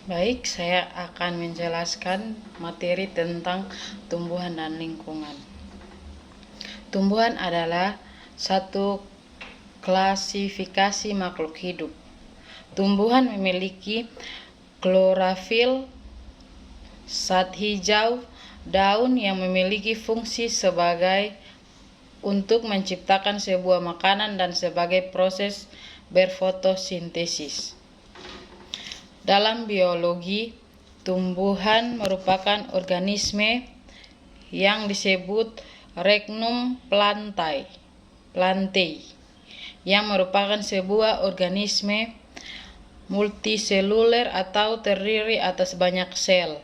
Baik, saya akan menjelaskan materi tentang tumbuhan dan lingkungan. Tumbuhan adalah satu klasifikasi makhluk hidup. Tumbuhan memiliki klorofil, zat hijau, daun yang memiliki fungsi sebagai untuk menciptakan sebuah makanan dan sebagai proses berfotosintesis. Dalam biologi, tumbuhan merupakan organisme yang disebut Regnum plantae, yang merupakan sebuah organisme multiseluler atau terdiri atas banyak sel.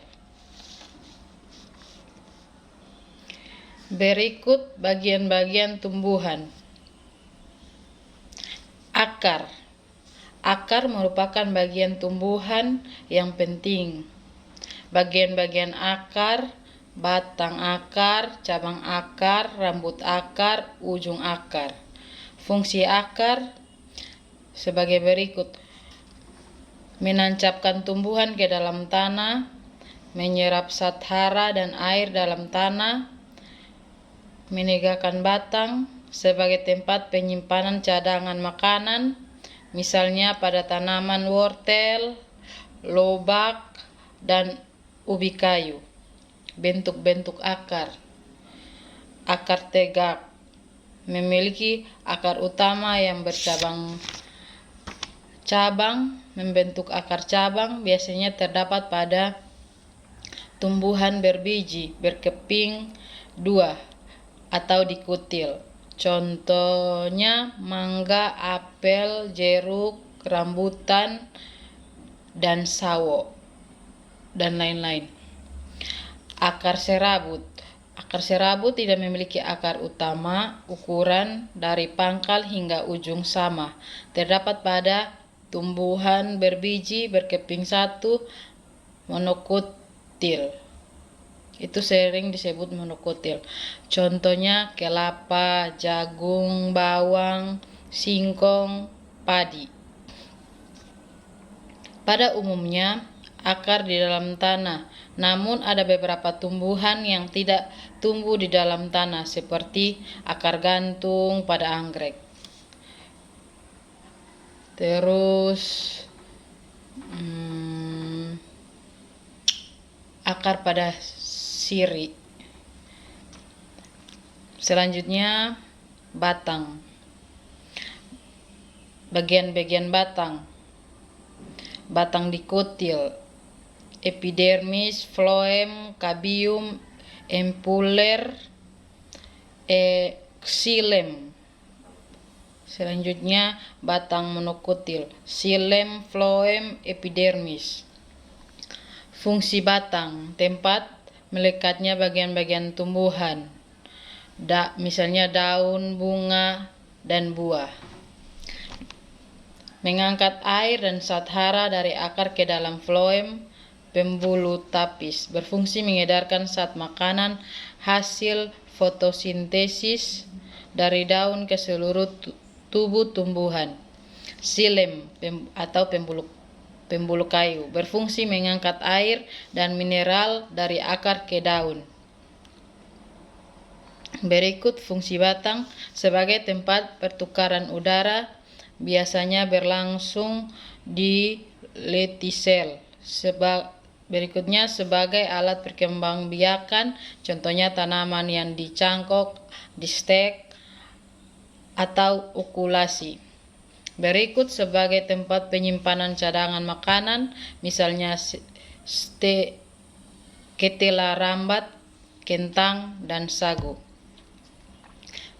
Berikut bagian-bagian tumbuhan. Akar. Akar merupakan bagian tumbuhan yang penting. Bagian-bagian akar: batang akar, cabang akar, rambut akar, ujung akar. Fungsi akar sebagai berikut: menancapkan tumbuhan ke dalam tanah, menyerap zat hara dan air dalam tanah, menegakkan batang sebagai tempat penyimpanan cadangan makanan, misalnya pada tanaman wortel, lobak, dan ubi kayu. Bentuk-bentuk akar. Akar tegak memiliki akar utama yang bercabang-cabang membentuk akar cabang, biasanya terdapat pada tumbuhan berbiji, berkeping dua, atau dikutil. Contohnya mangga, apel, jeruk, rambutan, dan sawo, dan lain-lain. Akar serabut. Akar serabut tidak memiliki akar utama, ukuran dari pangkal hingga ujung sama. Terdapat pada tumbuhan berbiji berkeping satu, monokotil. Itu sering disebut monokotil. Contohnya kelapa, jagung, bawang, singkong, padi. Pada umumnya akar di dalam tanah, namun ada beberapa tumbuhan yang tidak tumbuh di dalam tanah seperti akar gantung pada anggrek. Terus akar pada sirih. Selanjutnya batang. Bagian-bagian batang: batang dikutil, epidermis, floem, cabium, empuller, xilem. Selanjutnya batang monokotil, xilem, floem, epidermis. Fungsi batang: tempat melekatnya bagian-bagian tumbuhan, misalnya daun, bunga, dan buah. Mengangkat air dan zat hara dari akar ke dalam floem, pembuluh tapis, berfungsi mengedarkan zat makanan hasil fotosintesis dari daun ke seluruh tubuh tumbuhan. Xilem atau pembuluh kayu, berfungsi mengangkat air dan mineral dari akar ke daun. Berikut fungsi batang: sebagai tempat pertukaran udara, biasanya berlangsung di lentisel. Berikutnya sebagai alat perkembangbiakan, contohnya tanaman yang dicangkok, di stek, atau okulasi. Berikut sebagai tempat penyimpanan cadangan makanan, misalnya ketela rambat, kentang, dan sagu.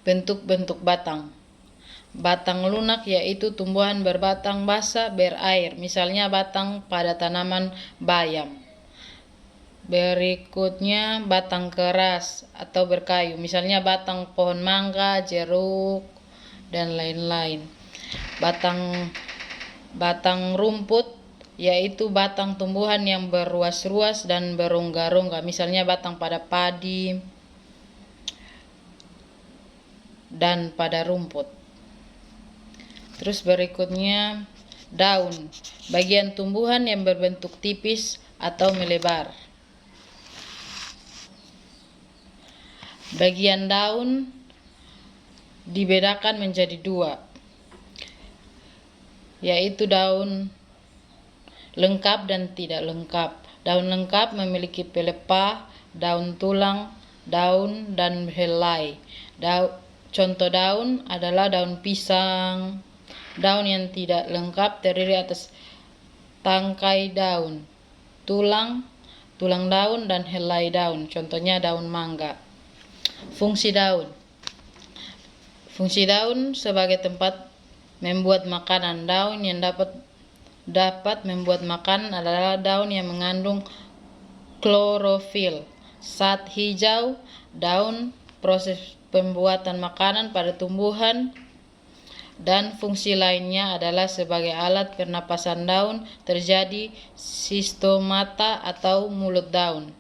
Bentuk-bentuk batang. Batang lunak yaitu tumbuhan berbatang basah berair, misalnya batang pada tanaman bayam. Berikutnya batang keras atau berkayu, misalnya batang pohon mangga, jeruk, dan lain-lain. Batang rumput yaitu batang tumbuhan yang berruas-ruas dan berongga-rongga, misalnya batang pada padi dan pada rumput. Terus berikutnya Daun, bagian tumbuhan yang berbentuk tipis atau melebar. Bagian daun dibedakan menjadi dua, yaitu daun lengkap dan tidak lengkap. Daun lengkap memiliki pelepah, daun tulang, daun, dan helai. Contoh daun adalah daun pisang. Daun yang tidak lengkap terdiri atas tangkai daun, tulang daun, dan helai daun. Contohnya daun mangga. Fungsi daun. Fungsi daun sebagai tempat membuat makanan. Daun yang dapat membuat makanan adalah daun yang mengandung klorofil. Zat hijau daun proses pembuatan makanan pada tumbuhan, dan fungsi lainnya adalah sebagai alat pernapasan daun. Terjadi stomata atau mulut daun.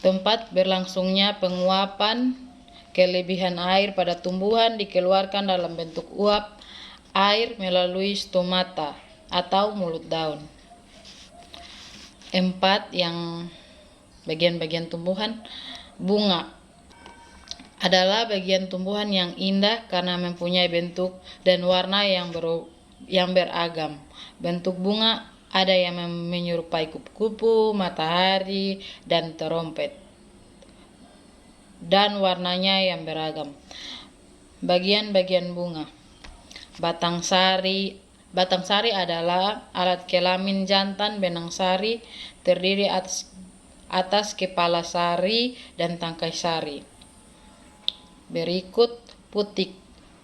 Tempat berlangsungnya penguapan. Kelebihan air pada tumbuhan dikeluarkan dalam bentuk uap air melalui stomata atau mulut daun. 4. Yang bagian-bagian tumbuhan. Bunga adalah bagian tumbuhan yang indah karena mempunyai bentuk dan warna yang beragam. Bentuk bunga ada yang menyerupai kupu-kupu, matahari, dan trompet, dan warnanya yang beragam. Bagian-bagian bunga. Batang sari. Batang sari adalah alat kelamin jantan benang sari, terdiri atas kepala sari dan tangkai sari. Berikut putik.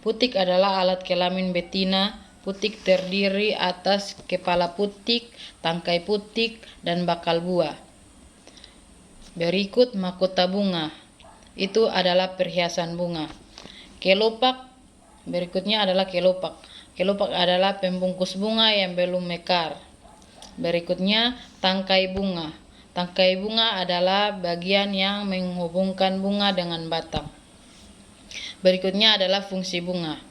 Putik adalah alat kelamin betina. Putik terdiri atas kepala putik, tangkai putik, dan bakal buah. Berikut mahkota bunga. Itu adalah perhiasan bunga. Kelopak. Berikutnya adalah kelopak. Kelopak adalah pembungkus bunga yang belum mekar. Berikutnya tangkai bunga. Tangkai bunga adalah bagian yang menghubungkan bunga dengan batang. Berikutnya adalah fungsi bunga.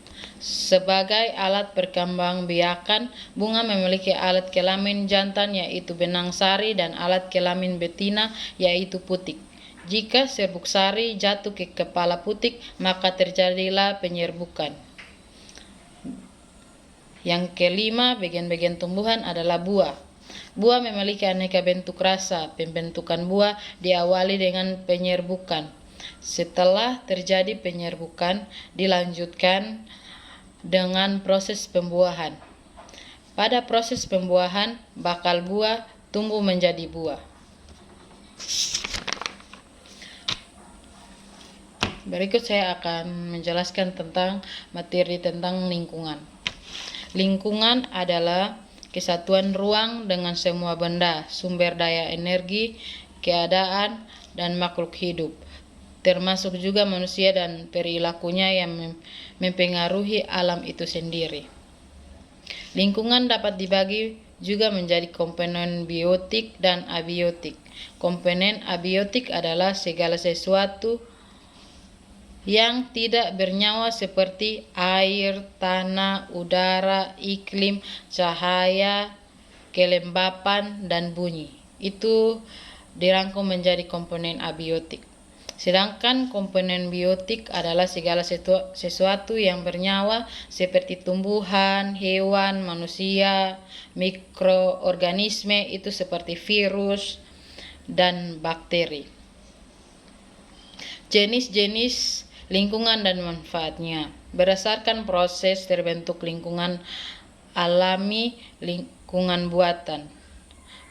Sebagai alat perkembangbiakan, bunga memiliki alat kelamin jantan yaitu benang sari dan alat kelamin betina yaitu putik. Jika serbuk sari jatuh ke kepala putik, maka terjadilah penyerbukan. Yang kelima, bagian-bagian tumbuhan adalah buah. Buah memiliki aneka bentuk rasa. Pembentukan buah diawali dengan penyerbukan. Setelah terjadi penyerbukan, dilanjutkan dengan proses pembuahan. Pada proses pembuahan, bakal buah tumbuh menjadi buah. Berikut saya akan menjelaskan tentang materi tentang lingkungan. Lingkungan adalah kesatuan ruang dengan semua benda, sumber daya energi, keadaan, dan makhluk hidup, termasuk juga manusia dan perilakunya yang mempengaruhi alam itu sendiri. Lingkungan dapat dibagi juga menjadi komponen biotik dan abiotik. Komponen abiotik adalah segala sesuatu yang tidak bernyawa seperti air, tanah, udara, iklim, cahaya, kelembapan, dan bunyi. Itu dirangkum menjadi komponen abiotik. Sedangkan komponen biotik adalah segala sesuatu yang bernyawa seperti tumbuhan, hewan, manusia, mikroorganisme itu seperti virus dan bakteri. Jenis-jenis lingkungan dan manfaatnya. Berdasarkan proses terbentuk lingkungan alami, lingkungan buatan.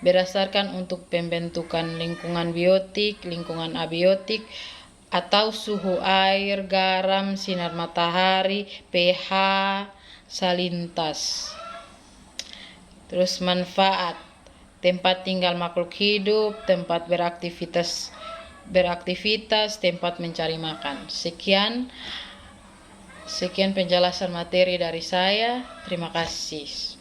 Berdasarkan untuk pembentukan lingkungan biotik, lingkungan abiotik, atau suhu air, garam, sinar matahari, pH, salintas. Terus manfaat, tempat tinggal makhluk hidup, tempat beraktivitas, tempat mencari makan. Sekian penjelasan materi dari saya. Terima kasih.